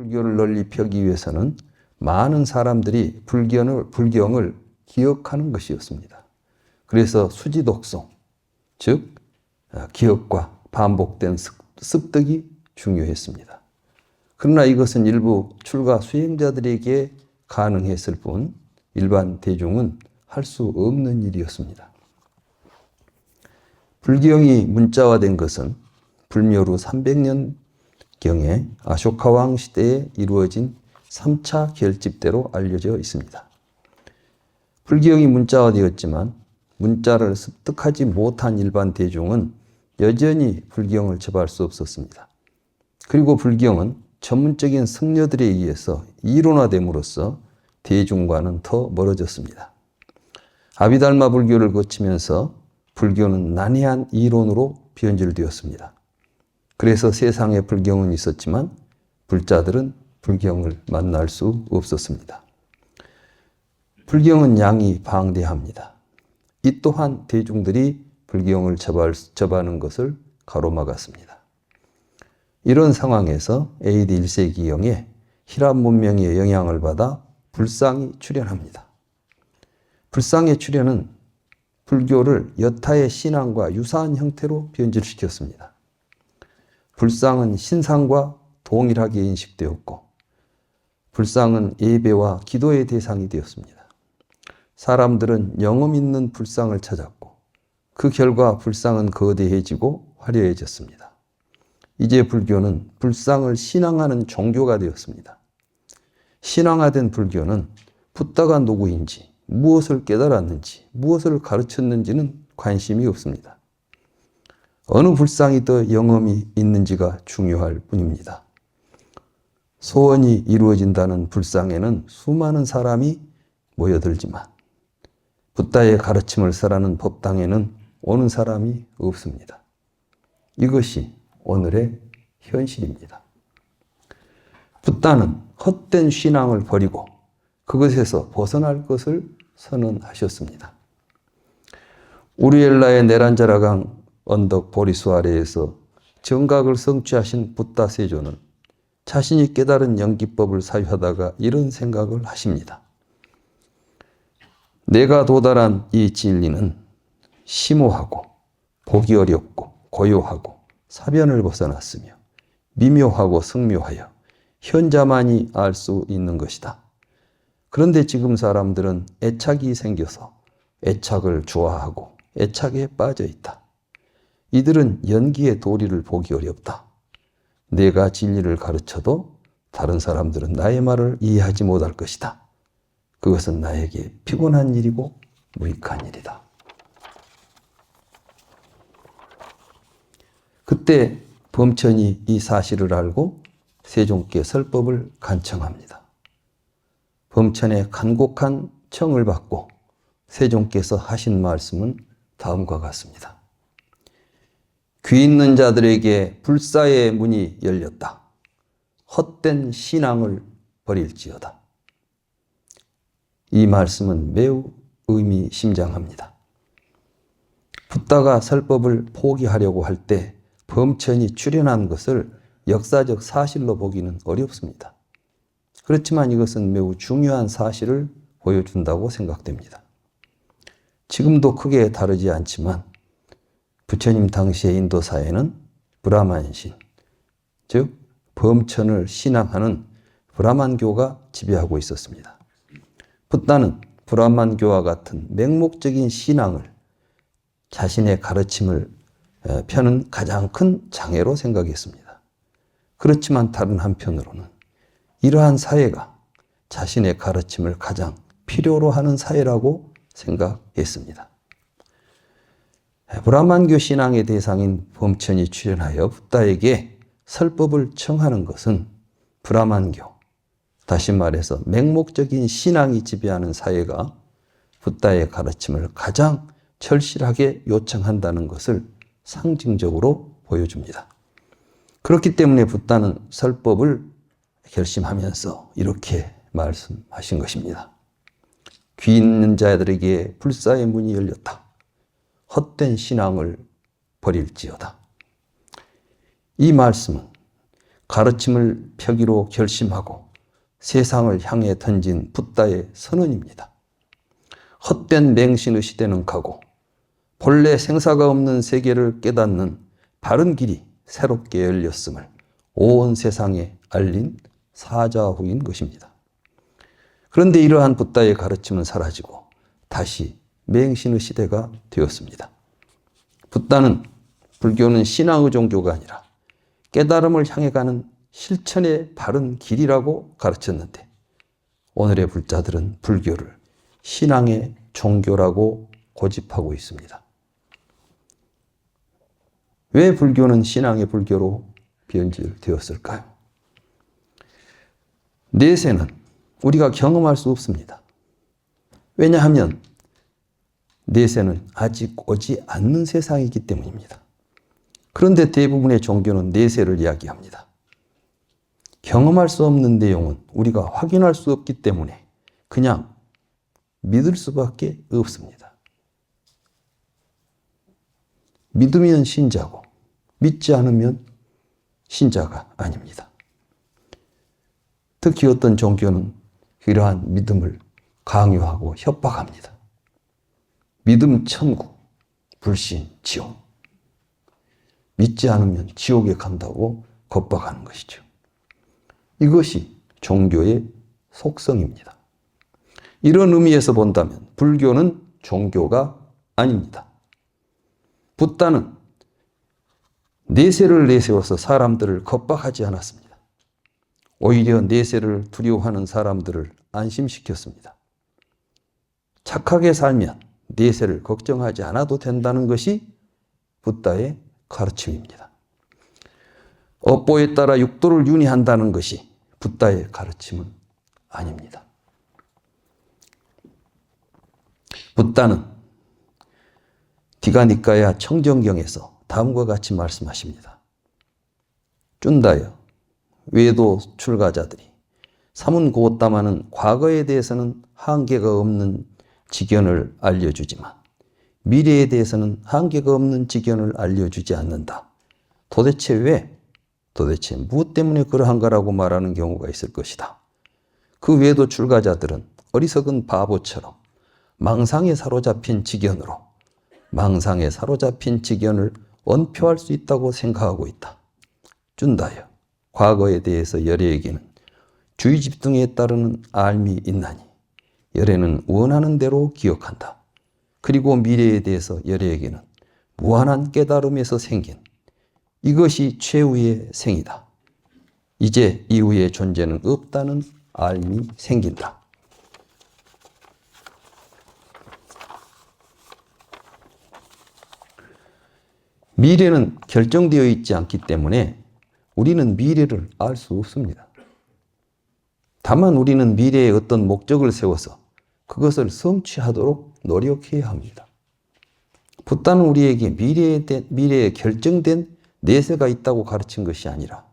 불교를 널리 펴기 위해서는 많은 사람들이 불경을 기억하는 것이었습니다. 그래서 수지독송, 즉 기억과 반복된 습득이 중요했습니다. 그러나 이것은 일부 출가 수행자들에게 가능했을 뿐 일반 대중은 할 수 없는 일이었습니다. 불경이 문자화된 것은 불묘 후 300년경에 아쇼카왕 시대에 이루어진 3차 결집대로 알려져 있습니다. 불경이 문자화되었지만 문자를 습득하지 못한 일반 대중은 여전히 불경을 접할 수 없었습니다. 그리고 불경은 전문적인 승려들에 의해서 이론화됨으로써 대중과는 더 멀어졌습니다. 아비달마 불교를 거치면서 불교는 난해한 이론으로 변질되었습니다. 그래서 세상에 불경은 있었지만 불자들은 불경을 만날 수 없었습니다. 불경은 양이 방대합니다. 이 또한 대중들이 불경을 접하는 것을 가로막았습니다. 이런 상황에서 AD 1세기경에 히랍 문명의 영향을 받아 불상이 출현합니다. 불상의 출현은 불교를 여타의 신앙과 유사한 형태로 변질시켰습니다. 불상은 신상과 동일하게 인식되었고 불상은 예배와 기도의 대상이 되었습니다. 사람들은 영음 있는 불상을 찾았고 그 결과 불상은 거대해지고 화려해졌습니다. 이제 불교는 불상을 신앙하는 종교가 되었습니다. 신앙화된 불교는 붓다가 누구인지, 무엇을 깨달았는지, 무엇을 가르쳤는지는 관심이 없습니다. 어느 불상이 더 영험이 있는지가 중요할 뿐입니다. 소원이 이루어진다는 불상에는 수많은 사람이 모여들지만 붓다의 가르침을 설하는 법당에는 오는 사람이 없습니다. 이것이 오늘의 현실입니다. 붓다는 헛된 신앙을 버리고 그것에서 벗어날 것을 선언하셨습니다. 우리엘라의 네란자라강 언덕 보리수 아래에서 정각을 성취하신 붓다 세존은 자신이 깨달은 연기법을 사유하다가 이런 생각을 하십니다. 내가 도달한 이 진리는 심오하고 보기 어렵고 고요하고 사변을 벗어났으며 미묘하고 성묘하여 현자만이 알 수 있는 것이다. 그런데 지금 사람들은 애착이 생겨서 애착을 좋아하고 애착에 빠져 있다. 이들은 연기의 도리를 보기 어렵다. 내가 진리를 가르쳐도 다른 사람들은 나의 말을 이해하지 못할 것이다. 그것은 나에게 피곤한 일이고 무익한 일이다. 그때 범천이 이 사실을 알고 세종께 설법을 간청합니다. 범천의 간곡한 청을 받고 세종께서 하신 말씀은 다음과 같습니다. 귀 있는 자들에게 불사의 문이 열렸다. 헛된 신앙을 버릴지어다. 이 말씀은 매우 의미심장합니다. 붓다가 설법을 포기하려고 할 때 범천이 출현한 것을 역사적 사실로 보기는 어렵습니다. 그렇지만 이것은 매우 중요한 사실을 보여준다고 생각됩니다. 지금도 크게 다르지 않지만 부처님 당시의 인도 사회는 브라만신, 즉 범천을 신앙하는 브라만교가 지배하고 있었습니다. 붓다는 브라만교와 같은 맹목적인 신앙을 자신의 가르침을 펴는 가장 큰 장애로 생각했습니다. 그렇지만 다른 한편으로는 이러한 사회가 자신의 가르침을 가장 필요로 하는 사회라고 생각했습니다. 브라만교 신앙의 대상인 범천이 출현하여 붓다에게 설법을 청하는 것은 브라만교, 다시 말해서 맹목적인 신앙이 지배하는 사회가 붓다의 가르침을 가장 절실하게 요청한다는 것을 상징적으로 보여줍니다. 그렇기 때문에 붓다는 설법을 결심하면서 이렇게 말씀하신 것입니다. 귀 있는 자들에게 불사의 문이 열렸다. 헛된 신앙을 버릴지어다. 이 말씀은 가르침을 펴기로 결심하고 세상을 향해 던진 붓다의 선언입니다. 헛된 맹신의 시대는 가고 본래 생사가 없는 세계를 깨닫는 바른 길이 새롭게 열렸음을 온 세상에 알린 사자후인 것입니다. 그런데 이러한 붓다의 가르침은 사라지고 다시 맹신의 시대가 되었습니다. 붓다는 불교는 신앙의 종교가 아니라 깨달음을 향해 가는 실천의 바른 길이라고 가르쳤는데 오늘의 불자들은 불교를 신앙의 종교라고 고집하고 있습니다. 왜 불교는 신앙의 불교로 변질되었을까요? 내세는 우리가 경험할 수 없습니다. 왜냐하면 내세는 아직 오지 않는 세상이기 때문입니다. 그런데 대부분의 종교는 내세를 이야기합니다. 경험할 수 없는 내용은 우리가 확인할 수 없기 때문에 그냥 믿을 수밖에 없습니다. 믿으면 신자고 믿지 않으면 신자가 아닙니다. 특히 어떤 종교는 이러한 믿음을 강요하고 협박합니다. 믿음 천국, 불신 지옥. 믿지 않으면 지옥에 간다고 겁박하는 것이죠. 이것이 종교의 속성입니다. 이런 의미에서 본다면 불교는 종교가 아닙니다. 붓다는 내세를 내세워서 사람들을 겁박하지 않았습니다. 오히려 내세를 두려워하는 사람들을 안심시켰습니다. 착하게 살면 내세를 걱정하지 않아도 된다는 것이 붓다의 가르침입니다. 업보에 따라 육도를 윤회한다는 것이 붓다의 가르침은 아닙니다. 붓다는 디가니까야 청정경에서 다음과 같이 말씀하십니다. 쭌다여 외도 출가자들이 사문고따마는 과거에 대해서는 한계가 없는 지견을 알려주지만 미래에 대해서는 한계가 없는 지견을 알려주지 않는다. 도대체 왜? 도대체 무엇 때문에 그러한가라고 말하는 경우가 있을 것이다. 그 외도 출가자들은 어리석은 바보처럼 망상에 사로잡힌 지견으로 망상에 사로잡힌 지견을 언표할 수 있다고 생각하고 있다. 쭌다여 과거에 대해서 열애에게는 주의 집중에 따르는 알미 있나니 열애는 원하는 대로 기억한다. 그리고 미래에 대해서 열애에게는 무한한 깨달음에서 생긴 이것이 최후의 생이다. 이제 이후의 존재는 없다는 알미 생긴다. 미래는 결정되어 있지 않기 때문에 우리는 미래를 알 수 없습니다. 다만 우리는 미래에 어떤 목적을 세워서 그것을 성취하도록 노력해야 합니다. 붓다는 우리에게 미래에 결정된 내세가 있다고 가르친 것이 아니라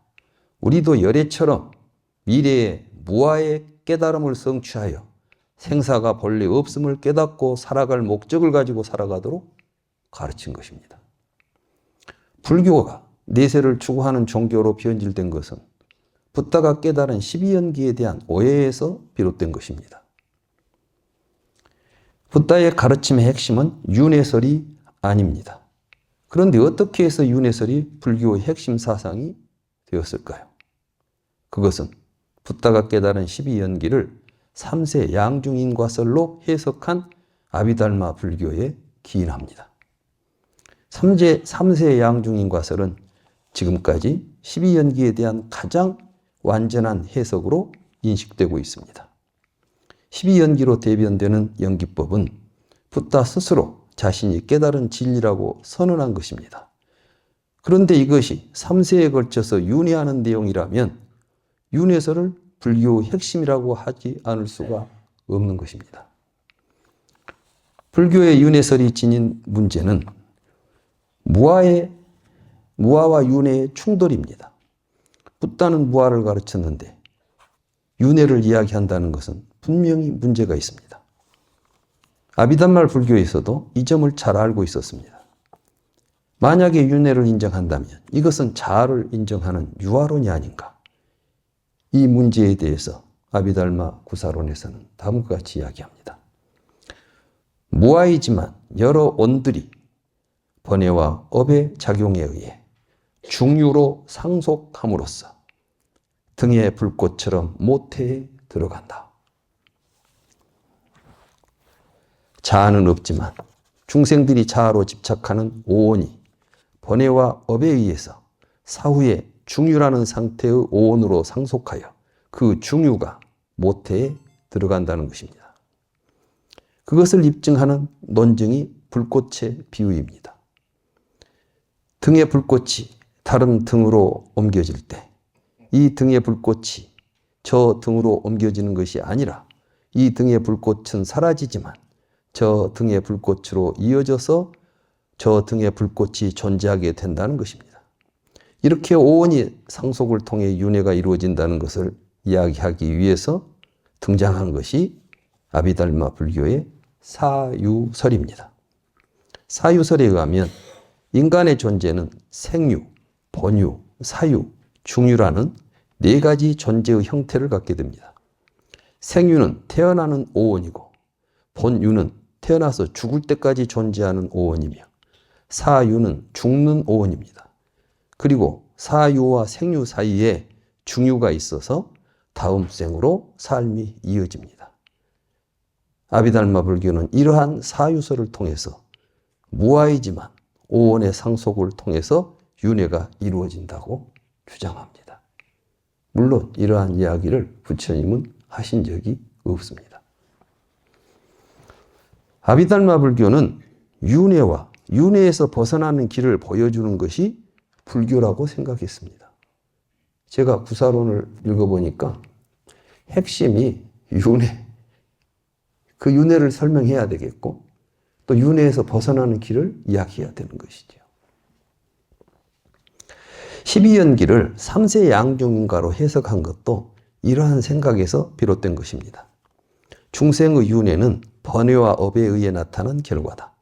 우리도 열애처럼 미래에 무아의 깨달음을 성취하여 생사가 본래 없음을 깨닫고 살아갈 목적을 가지고 살아가도록 가르친 것입니다. 불교가 내세를 추구하는 종교로 변질된 것은 붓다가 깨달은 12연기에 대한 오해에서 비롯된 것입니다. 붓다의 가르침의 핵심은 윤회설이 아닙니다. 그런데 어떻게 해서 윤회설이 불교의 핵심 사상이 되었을까요? 그것은 붓다가 깨달은 12연기를 3세 양중인과설로 해석한 아비달마 불교에 기인합니다. 3세 양중인과설은 지금까지 12연기에 대한 가장 완전한 해석으로 인식되고 있습니다. 12연기로 대변되는 연기법은 붓다 스스로 자신이 깨달은 진리라고 선언한 것입니다. 그런데 이것이 3세에 걸쳐서 윤회하는 내용이라면 윤회설을 불교의 핵심이라고 하지 않을 수가 없는 것입니다. 불교의 윤회설이 지닌 문제는 무아와 윤회의 충돌입니다. 붓다는 무아를 가르쳤는데 윤회를 이야기한다는 것은 분명히 문제가 있습니다. 아비담말 불교에서도 이 점을 잘 알고 있었습니다. 만약에 윤회를 인정한다면 이것은 자아를 인정하는 유아론이 아닌가? 이 문제에 대해서 아비달마 구사론에서는 다음과 같이 이야기합니다. 무아이지만 여러 온들이 번뇌와 업의 작용에 의해 중유로 상속함으로써 등의 불꽃처럼 모태에 들어간다. 자아는 없지만 중생들이 자아로 집착하는 오온이 번뇌와 업에 의해서 사후에 중유라는 상태의 오온으로 상속하여 그 중유가 모태에 들어간다는 것입니다. 그것을 입증하는 논증이 불꽃의 비유입니다. 등의 불꽃이 다른 등으로 옮겨질 때 이 등의 불꽃이 저 등으로 옮겨지는 것이 아니라 이 등의 불꽃은 사라지지만 저 등의 불꽃으로 이어져서 저 등의 불꽃이 존재하게 된다는 것입니다. 이렇게 오온이 상속을 통해 윤회가 이루어진다는 것을 이야기하기 위해서 등장한 것이 아비달마 불교의 사유설입니다. 사유설에 의하면 인간의 존재는 생유, 본유, 사유, 중유라는 네 가지 존재의 형태를 갖게 됩니다. 생유는 태어나는 오온이고 본유는 태어나서 죽을 때까지 존재하는 오온이며 사유는 죽는 오온입니다. 그리고 사유와 생유 사이에 중유가 있어서 다음 생으로 삶이 이어집니다. 아비달마 불교는 이러한 사유설을 통해서 무아이지만 오온의 상속을 통해서 윤회가 이루어진다고 주장합니다. 물론 이러한 이야기를 부처님은 하신 적이 없습니다. 아비달마 불교는 윤회와 윤회에서 벗어나는 길을 보여주는 것이 불교라고 생각했습니다. 제가 구사론을 읽어보니까 핵심이 윤회, 그 윤회를 설명해야 되겠고 또 윤회에서 벗어나는 길을 이야기해야 되는 것이죠. 12연기를 3세 양중인가로 해석한 것도 이러한 생각에서 비롯된 것입니다. 중생의 윤회는 번뇌와 업에 의해 나타난 결과다.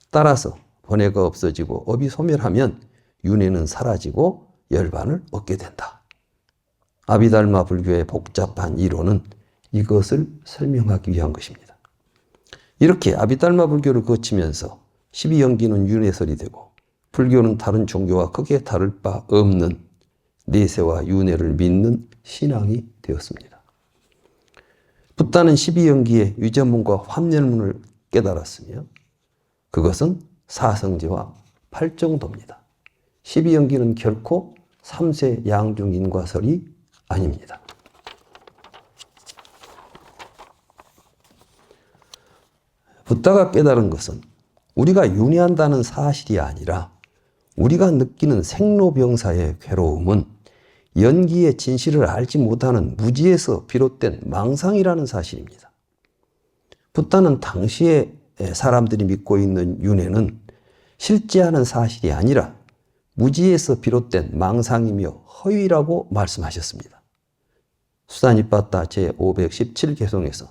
따라서 번뇌가 없어지고 업이 소멸하면 윤회는 사라지고 열반을 얻게 된다. 아비달마 불교의 복잡한 이론은 이것을 설명하기 위한 것입니다. 이렇게 아비달마 불교를 거치면서 12연기는 윤회설이 되고 불교는 다른 종교와 크게 다를 바 없는 내세와 윤회를 믿는 신앙이 되었습니다. 붓다는 12연기의 유전문과 환멸문을 깨달았으며 그것은 사성제와 팔정도입니다. 12연기는 결코 3세 양중인과설이 아닙니다. 붓다가 깨달은 것은 우리가 윤회한다는 사실이 아니라 우리가 느끼는 생로병사의 괴로움은 연기의 진실을 알지 못하는 무지에서 비롯된 망상이라는 사실입니다. 붓다는 당시에 사람들이 믿고 있는 윤회는 실제하는 사실이 아니라 무지에서 비롯된 망상이며 허위라고 말씀하셨습니다. 수다니빠따 제517개송에서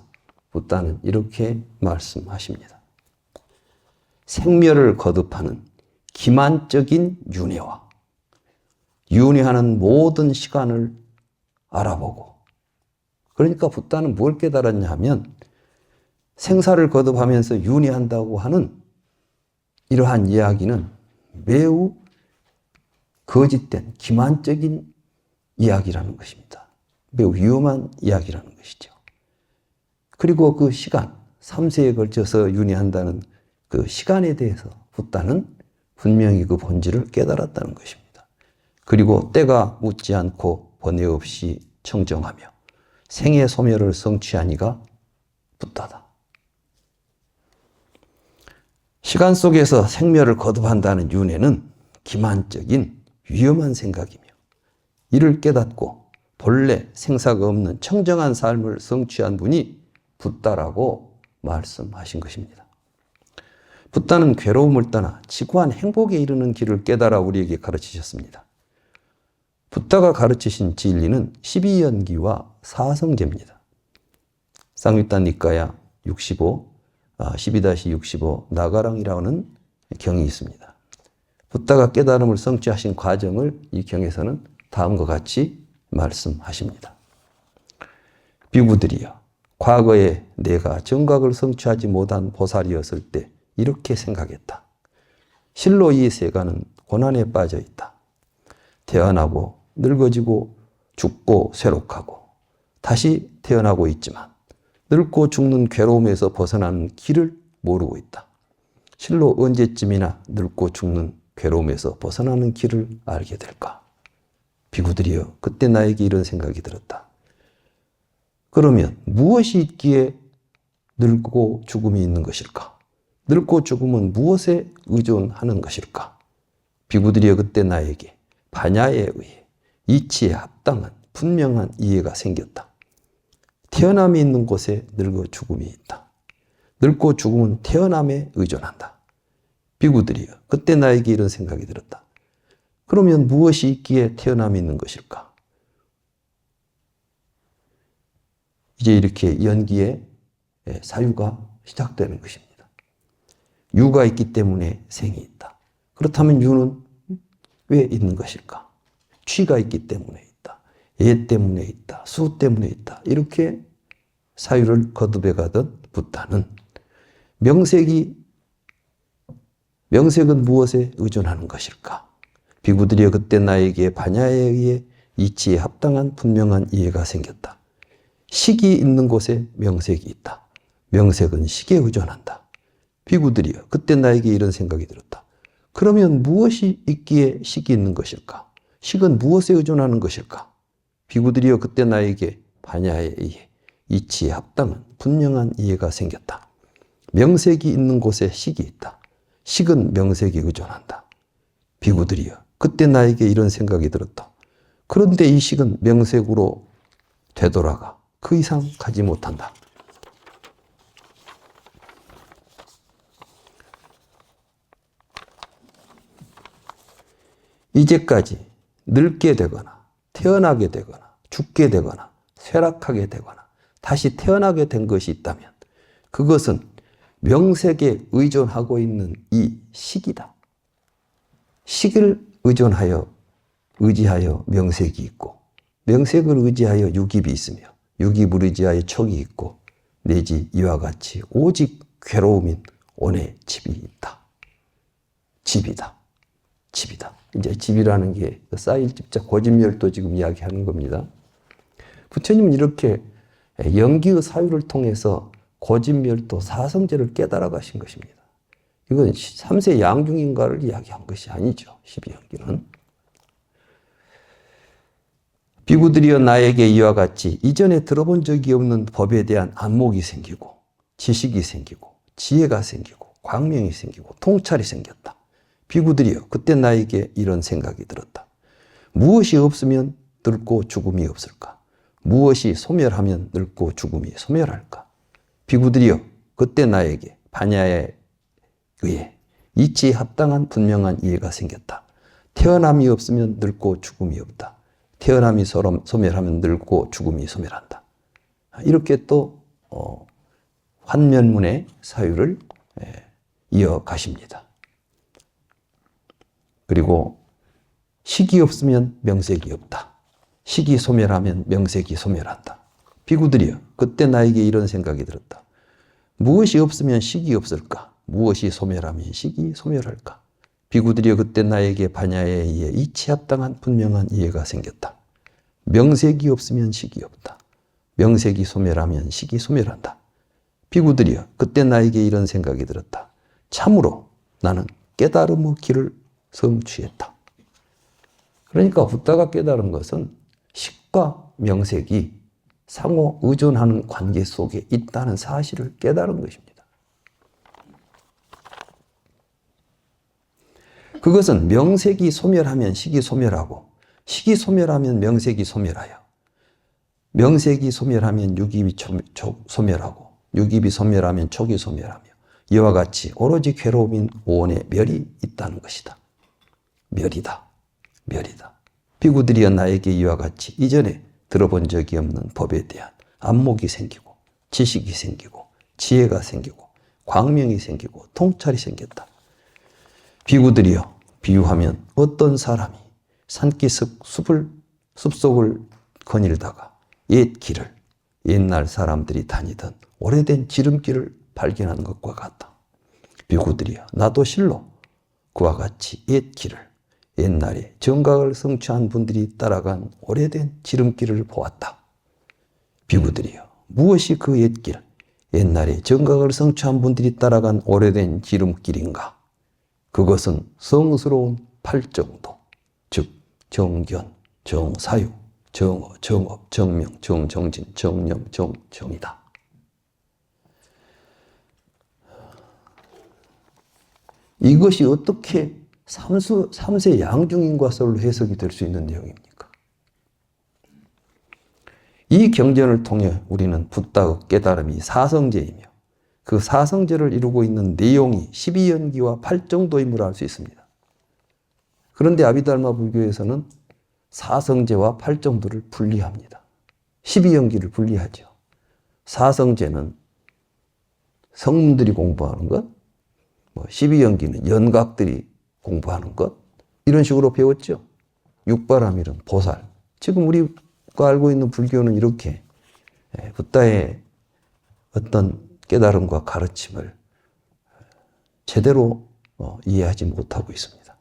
붓다는 이렇게 말씀하십니다. 생멸을 거듭하는 기만적인 윤회와 윤회하는 모든 시간을 알아보고, 그러니까 붓다는 뭘 깨달았냐 하면 생사를 거듭하면서 윤회한다고 하는 이러한 이야기는 매우 거짓된 기만적인 이야기라는 것입니다. 매우 위험한 이야기라는 것이죠. 그리고 그 시간, 3세에 걸쳐서 윤회한다는 그 시간에 대해서 붓다는 분명히 그 본질을 깨달았다는 것입니다. 그리고 때가 묻지 않고 번뇌 없이 청정하며 생의 소멸을 성취하니가 붓다다. 시간 속에서 생멸을 거듭한다는 윤회는 기만적인 위험한 생각이며 이를 깨닫고 본래 생사가 없는 청정한 삶을 성취한 분이 붓다라고 말씀하신 것입니다. 붓다는 괴로움을 떠나 지구한 행복에 이르는 길을 깨달아 우리에게 가르치셨습니다. 붓다가 가르치신 진리는 12연기와 사성제입니다. 쌍윗단 니까야 65, 12-65 나가랑이라는 경이 있습니다. 붓다가 깨달음을 성취하신 과정을 이 경에서는 다음과 같이 말씀하십니다. 비구들이여, 과거에 내가 정각을 성취하지 못한 보살이었을 때 이렇게 생각했다. 실로 이 세간은 고난에 빠져 있다. 태어나고 늙어지고 죽고 쇠록하고 다시 태어나고 있지만 늙고 죽는 괴로움에서 벗어나는 길을 모르고 있다. 실로 언제쯤이나 늙고 죽는 괴로움에서 벗어나는 길을 알게 될까? 비구들이여, 그때 나에게 이런 생각이 들었다. 그러면 무엇이 있기에 늙고 죽음이 있는 것일까? 늙고 죽음은 무엇에 의존하는 것일까? 비구들이여, 그때 나에게 반야에 의해 이치에 합당한 분명한 이해가 생겼다. 태어남이 있는 곳에 늙어 죽음이 있다. 늙고 죽음은 태어남에 의존한다. 비구들이여, 그때 나에게 이런 생각이 들었다. 그러면 무엇이 있기에 태어남이 있는 것일까? 이제 이렇게 연기의 사유가 시작되는 것입니다. 유가 있기 때문에 생이 있다. 그렇다면 유는 왜 있는 것일까? 취가 있기 때문에 있다. 예 때문에 있다. 수 때문에 있다. 이렇게 사유를 거듭해 가던 붓다는 명색은 무엇에 의존하는 것일까? 비구들이여, 그때 나에게 반야에 의해 이치에 합당한 분명한 이해가 생겼다. 식이 있는 곳에 명색이 있다. 명색은 식에 의존한다. 비구들이여, 그때 나에게 이런 생각이 들었다. 그러면 무엇이 있기에 식이 있는 것일까? 식은 무엇에 의존하는 것일까? 비구들이여, 그때 나에게 반야에 의해 이치에 합당한 분명한 이해가 생겼다. 명색이 있는 곳에 식이 있다. 식은 명색에 의존한다. 비구들이여, 그때 나에게 이런 생각이 들었다. 그런데 이 식은 명색으로 되돌아가 그 이상 가지 못한다. 이제까지 늙게 되거나 태어나게 되거나 죽게 되거나 쇠락하게 되거나 다시 태어나게 된 것이 있다면 그것은 명색에 의존하고 있는 이 식이다. 식을 의지하여 명색이 있고 명색을 의지하여 유깁이 있으며 유깁을 의지하여 척이 있고 내지 이와 같이 오직 괴로움인 온의 집이 있다. 집이다. 이제 집이라는 게 쌓일 집자 고집멸도 지금 이야기하는 겁니다. 부처님은 이렇게 연기의 사유를 통해서 고집멸도 사성제를 깨달아 가신 것입니다. 이건 3세 양중인가를 이야기한 것이 아니죠. 12연기는. 비구들이여, 나에게 이와 같이 이전에 들어본 적이 없는 법에 대한 안목이 생기고 지식이 생기고 지혜가 생기고 광명이 생기고 통찰이 생겼다. 비구들이여, 그때 나에게 이런 생각이 들었다. 무엇이 없으면 늙고 죽음이 없을까? 무엇이 소멸하면 늙고 죽음이 소멸할까? 비구들이여, 그때 나에게 반야에 의해 이치에 합당한 분명한 이해가 생겼다. 태어남이 없으면 늙고 죽음이 없다. 태어남이 소멸하면 늙고 죽음이 소멸한다. 이렇게 또 환면문의 사유를 이어가십니다. 그리고 식이 없으면 명색이 없다. 식이 소멸하면 명색이 소멸한다. 비구들이여, 그때 나에게 이런 생각이 들었다. 무엇이 없으면 식이 없을까? 무엇이 소멸하면 식이 소멸할까? 비구들이여, 그때 나에게 반야에 의해 이치합당한 분명한 이해가 생겼다. 명색이 없으면 식이 없다. 명색이 소멸하면 식이 소멸한다. 비구들이여, 그때 나에게 이런 생각이 들었다. 참으로 나는 깨달음의 길을 성취했다. 그러니까 붓다가 깨달은 것은 식과 명색이 상호 의존하는 관계 속에 있다는 사실을 깨달은 것입니다. 그것은 명색이 소멸하면 식이 소멸하고 식이 소멸하면 명색이 소멸하여 명색이 소멸하면 유깁이 소멸하고 유깁이 소멸하면 촉이 소멸하며 이와 같이 오로지 괴로움인 오온의 멸이 있다는 것이다. 멸이다. 비구들이여, 나에게 이와 같이 이전에 들어본 적이 없는 법에 대한 안목이 생기고 지식이 생기고 지혜가 생기고 광명이 생기고 통찰이 생겼다. 비구들이여, 비유하면 어떤 사람이 산기슭 숲속을 거닐다가 옛 길을, 옛날 사람들이 다니던 오래된 지름길을 발견한 것과 같다. 비구들이여, 나도 실로 그와 같이 옛 길을, 옛날에 정각을 성취한 분들이 따라간 오래된 지름길을 보았다. 비구들이여, 무엇이 그 옛길, 옛날에 정각을 성취한 분들이 따라간 오래된 지름길인가? 그것은 성스러운 팔정도, 즉 정견, 정사유, 정어, 정업, 정명, 정정진, 정념, 정정이다. 이것이 어떻게 삼세 양중인과설로 해석이 될 수 있는 내용입니까? 이 경전을 통해 우리는 붓다의 깨달음이 사성제이며 그 사성제를 이루고 있는 내용이 12연기와 8정도임을 알 수 있습니다. 그런데 아비달마 불교에서는 사성제와 8정도를 분리합니다. 12연기를 분리하죠. 사성제는 성문들이 공부하는 것, 12연기는 연각들이 공부하는 것, 이런 식으로 배웠죠. 육바라밀은 보살. 지금 우리가 알고 있는 불교는 이렇게 붓다의 어떤 깨달음과 가르침을 제대로 이해하지 못하고 있습니다.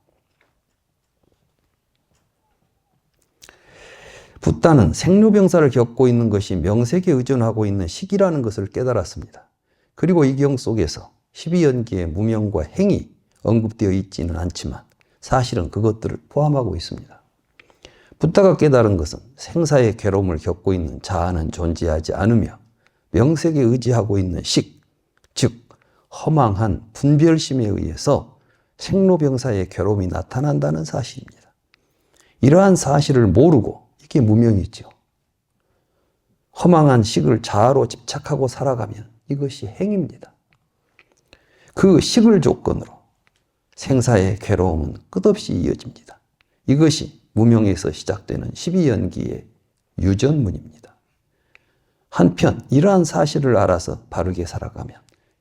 붓다는 생로병사를 겪고 있는 것이 명색에 의존하고 있는 시기라는 것을 깨달았습니다. 그리고 이 경 속에서 12연기의 무명과 행이 언급되어 있지는 않지만 사실은 그것들을 포함하고 있습니다. 붓다가 깨달은 것은 생사의 괴로움을 겪고 있는 자아는 존재하지 않으며 명색에 의지하고 있는 식, 즉 허망한 분별심에 의해서 생로병사의 괴로움이 나타난다는 사실입니다. 이러한 사실을 모르고 이게 무명이죠. 허망한 식을 자아로 집착하고 살아가면 이것이 행입니다. 그 식을 조건으로 생사의 괴로움은 끝없이 이어집니다. 이것이 무명에서 시작되는 12연기의 유전문입니다. 한편 이러한 사실을 알아서 바르게 살아가면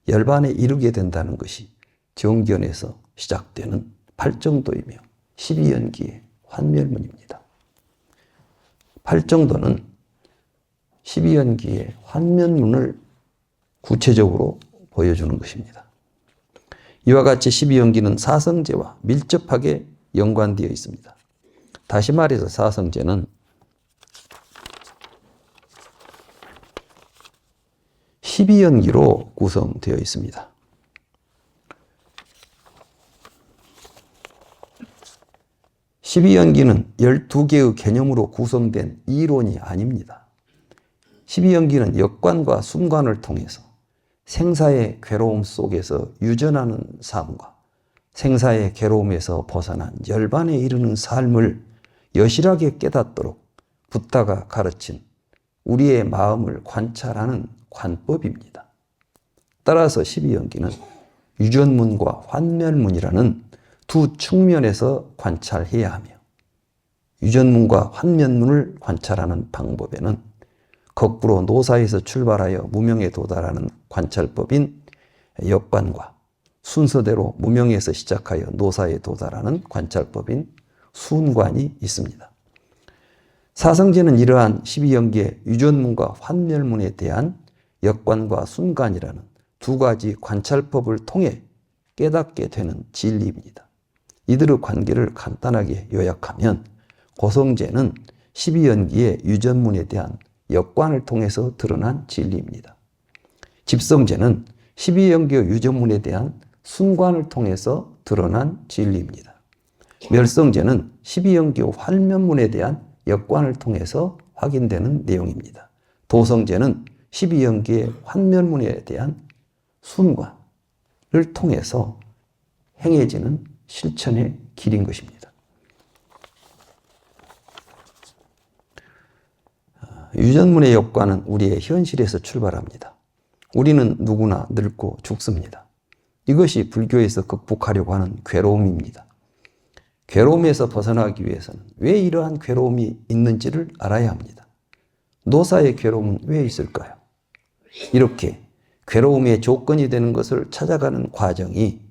열반에 이르게 된다는 것이 정견에서 시작되는 8정도이며 12연기의 환멸문입니다. 8정도는 12연기의 환멸문을 구체적으로 보여주는 것입니다. 이와 같이 12연기는 사성제와 밀접하게 연관되어 있습니다. 다시 말해서 사성제는 12연기로 구성되어 있습니다. 십이연기는 12개의 개념으로 구성된 이론이 아닙니다. 십이연기는 역관과 순관을 통해서 생사의 괴로움 속에서 유전하는 삶과 생사의 괴로움에서 벗어난 열반에 이르는 삶을 여실하게 깨닫도록 붓다가 가르친 우리의 마음을 관찰하는 관법입니다. 따라서 십이연기는 유전문과 환멸문이라는 두 측면에서 관찰해야 하며 유전문과 환면문을 관찰하는 방법에는 거꾸로 노사에서 출발하여 무명에 도달하는 관찰법인 역관과 순서대로 무명에서 시작하여 노사에 도달하는 관찰법인 순관이 있습니다. 사성제는 이러한 12연기의 유전문과 환멸문에 대한 역관과 순관이라는 두 가지 관찰법을 통해 깨닫게 되는 진리입니다. 이들의 관계를 간단하게 요약하면 고성제는 12연기의 유전문에 대한 역관을 통해서 드러난 진리입니다. 집성제는 12연기의 유전문에 대한 순관을 통해서 드러난 진리입니다. 멸성제는 12연기의 환면문에 대한 역관을 통해서 확인되는 내용입니다. 도성제는 12연기의 환면문에 대한 순관을 통해서 행해지는 실천의 길인 것입니다. 유전문의 역관은 우리의 현실에서 출발합니다. 우리는 누구나 늙고 죽습니다. 이것이 불교에서 극복하려고 하는 괴로움입니다. 괴로움에서 벗어나기 위해서는 왜 이러한 괴로움이 있는지를 알아야 합니다. 노사의 괴로움은 왜 있을까요? 이렇게 괴로움의 조건이 되는 것을 찾아가는 과정이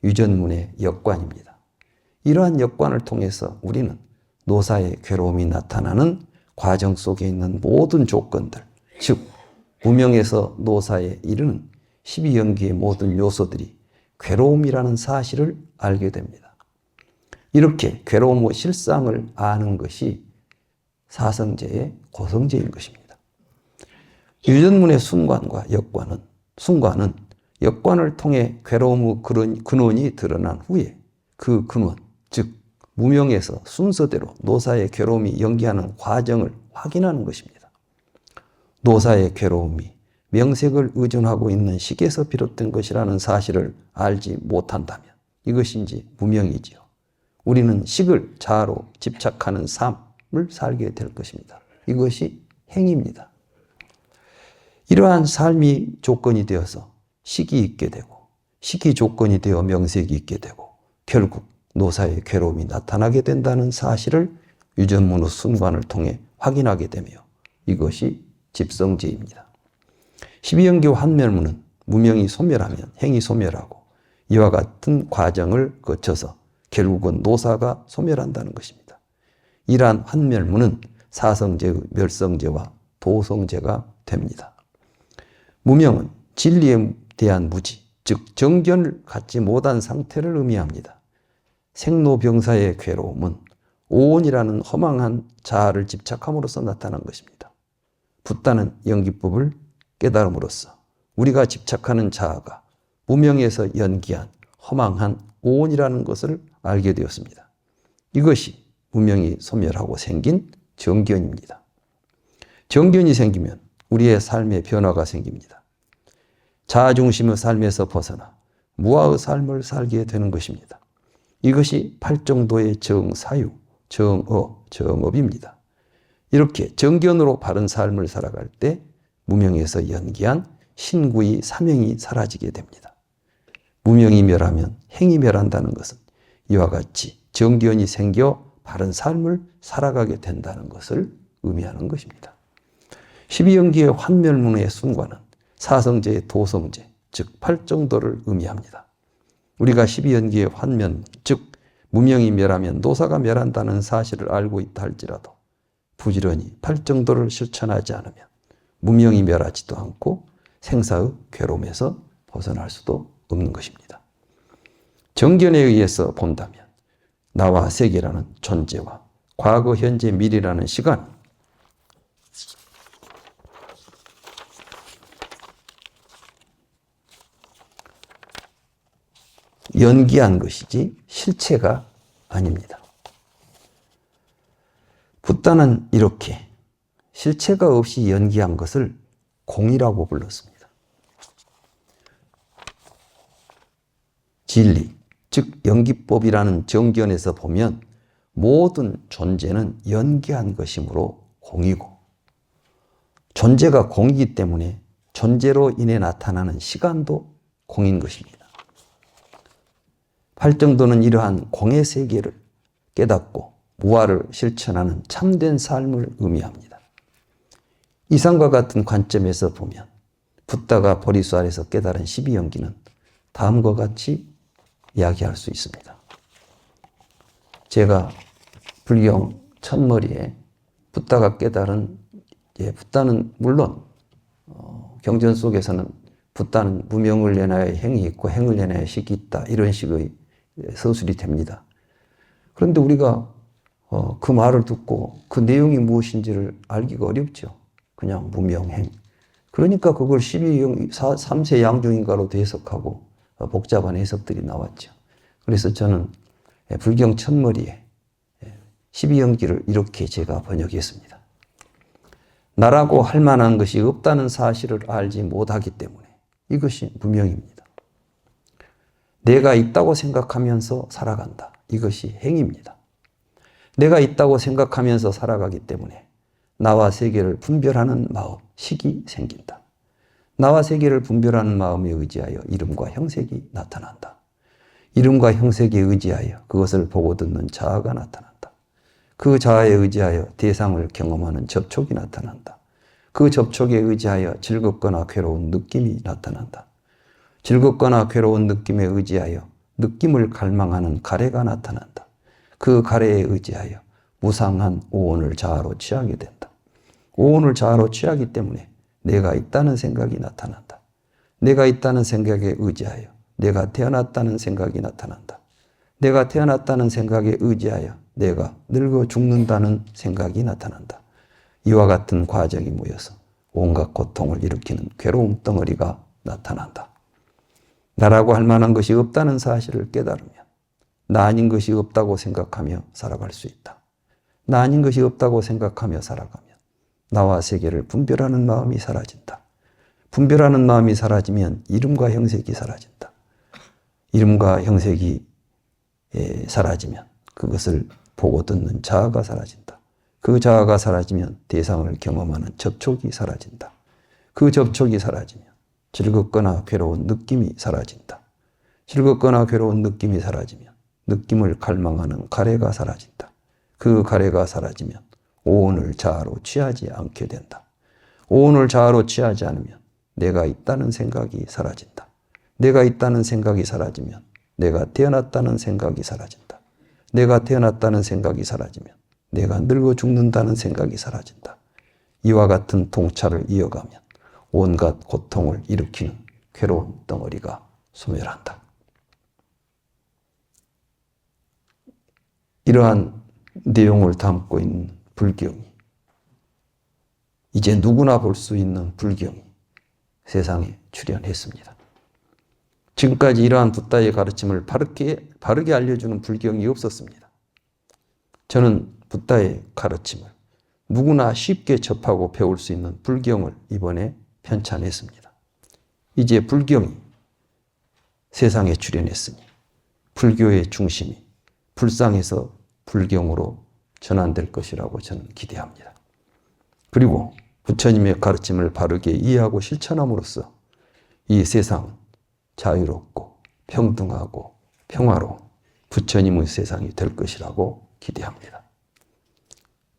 유전문의 역관입니다. 이러한 역관을 통해서 우리는 노사의 괴로움이 나타나는 과정 속에 있는 모든 조건들, 즉 무명에서 노사에 이르는 12연기의 모든 요소들이 괴로움이라는 사실을 알게 됩니다. 이렇게 괴로움의 실상을 아는 것이 사성제의 고성제인 것입니다. 유전문의 순관과 순관은 역관을 통해 괴로움의 근원이 드러난 후에 그 근원, 즉 무명에서 순서대로 노사의 괴로움이 연기하는 과정을 확인하는 것입니다. 노사의 괴로움이 명색을 의존하고 있는 식에서 비롯된 것이라는 사실을 알지 못한다면 이것인지 무명이지요. 우리는 식을 자아로 집착하는 삶을 살게 될 것입니다. 이것이 행입니다. 이러한 삶이 조건이 되어서 식이 있게 되고 식이 조건이 되어 명색이 있게 되고 결국 노사의 괴로움이 나타나게 된다는 사실을 유전문의 순관을 통해 확인하게 되며 이것이 집성제입니다. 12연기 환멸문은 무명이 소멸하면 행이 소멸하고 이와 같은 과정을 거쳐서 결국은 노사가 소멸한다는 것입니다. 이러한 환멸문은 사성제의 멸성제와 도성제가 됩니다. 무명은 진리에 대한 무지, 즉 정견을 갖지 못한 상태를 의미합니다. 생로병사의 괴로움은 오온이라는 허망한 자아를 집착함으로써 나타난 것입니다. 붓다는 연기법을 깨달음으로써 우리가 집착하는 자아가 무명에서 연기한 허망한 오온이라는 것을 알게 되었습니다. 이것이 무명이 소멸하고 생긴 정견입니다. 정견이 생기면 우리의 삶에 변화가 생깁니다. 자아중심의 삶에서 벗어나 무아의 삶을 살게 되는 것입니다. 이것이 팔정도의 정사유, 정어, 정업입니다. 이렇게 정견으로 바른 삶을 살아갈 때 무명에서 연기한 신구의 사명이 사라지게 됩니다. 무명이 멸하면 행이 멸한다는 것은 이와 같이 정견이 생겨 바른 삶을 살아가게 된다는 것을 의미하는 것입니다. 12연기의 환멸문의 순관은 사성제의 도성제, 즉 팔정도를 의미합니다. 우리가 12연기의 환면, 즉 무명이 멸하면 노사가 멸한다는 사실을 알고 있다 할지라도 부지런히 팔정도를 실천하지 않으면 무명이 멸하지도 않고 생사의 괴로움에서 벗어날 수도 없는 것입니다. 정견에 의해서 본다면 나와 세계라는 존재와 과거, 현재, 미래라는 시간, 연기한 것이지 실체가 아닙니다. 붓다는 이렇게 실체가 없이 연기한 것을 공이라고 불렀습니다. 진리, 즉 연기법이라는 정견에서 보면 모든 존재는 연기한 것이므로 공이고 존재가 공이기 때문에 존재로 인해 나타나는 시간도 공인 것입니다. 팔정도는 이러한 공의 세계를 깨닫고 무아를 실천하는 참된 삶을 의미합니다. 이상과 같은 관점에서 보면 붓다가 보리수 아래서 깨달은 12연기는 다음과 같이 이야기할 수 있습니다. 제가 불경 첫머리에 붓다가 깨달은, 붓다는 물론 경전 속에서는 붓다는 무명을 내나야 행이 있고 행을 내나야 식이 있다, 이런 식의 서술이 됩니다. 그런데 우리가 그 말을 듣고 그 내용이 무엇인지를 알기가 어렵죠. 그냥 무명행. 그러니까 그걸 3세 양중인가로 해석하고 복잡한 해석들이 나왔죠. 그래서 저는 불경 첫머리에 12연기를 이렇게 제가 번역했습니다. 나라고 할 만한 것이 없다는 사실을 알지 못하기 때문에 이것이 무명입니다. 내가 있다고 생각하면서 살아간다. 이것이 행입니다. 내가 있다고 생각하면서 살아가기 때문에 나와 세계를 분별하는 마음, 식이 생긴다. 나와 세계를 분별하는 마음에 의지하여 이름과 형색이 나타난다. 이름과 형색에 의지하여 그것을 보고 듣는 자아가 나타난다. 그 자아에 의지하여 대상을 경험하는 접촉이 나타난다. 그 접촉에 의지하여 즐겁거나 괴로운 느낌이 나타난다. 즐겁거나 괴로운 느낌에 의지하여 느낌을 갈망하는 가래가 나타난다. 그 가래에 의지하여 무상한 오온을 자아로 취하게 된다. 오온을 자아로 취하기 때문에 내가 있다는 생각이 나타난다. 내가 있다는 생각에 의지하여 내가 태어났다는 생각이 나타난다. 내가 태어났다는 생각에 의지하여 내가 늙어 죽는다는 생각이 나타난다. 이와 같은 과정이 모여서 온갖 고통을 일으키는 괴로움 덩어리가 나타난다. 나라고 할 만한 것이 없다는 사실을 깨달으면 나 아닌 것이 없다고 생각하며 살아갈 수 있다. 나 아닌 것이 없다고 생각하며 살아가면 나와 세계를 분별하는 마음이 사라진다. 분별하는 마음이 사라지면 이름과 형색이 사라진다. 이름과 형색이 사라지면 그것을 보고 듣는 자아가 사라진다. 그 자아가 사라지면 대상을 경험하는 접촉이 사라진다. 그 접촉이 사라지면 즐겁거나 괴로운 느낌이 사라진다. 즐겁거나 괴로운 느낌이 사라지면 느낌을 갈망하는 가래가 사라진다. 그 가래가 사라지면 오온을 자아로 취하지 않게 된다. 오온을 자아로 취하지 않으면 내가 있다는 생각이 사라진다. 내가 있다는 생각이 사라지면 내가 태어났다는 생각이 사라진다. 내가 태어났다는 생각이 사라지면 내가 늙어 죽는다는 생각이 사라진다. 이와 같은 통찰을 이어가면 온갖 고통을 일으키는 괴로운 덩어리가 소멸한다. 이러한 내용을 담고 있는 불경이 이제 누구나 볼 수 있는 불경이 세상에 출현했습니다. 지금까지 이러한 붓다의 가르침을 바르게 알려주는 불경이 없었습니다. 저는 붓다의 가르침을 누구나 쉽게 접하고 배울 수 있는 불경을 이번에 편찬했습니다. 이제 불경이 세상에 출현했으니 불교의 중심이 불상에서 불경으로 전환될 것이라고 저는 기대합니다. 그리고 부처님의 가르침을 바르게 이해하고 실천함으로써 이 세상은 자유롭고 평등하고 평화로운 부처님의 세상이 될 것이라고 기대합니다.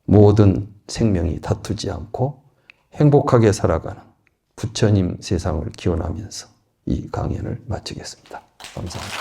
모든 생명이 다투지 않고 행복하게 살아가는 부처님 세상을 기원하면서 이 강연을 마치겠습니다. 감사합니다.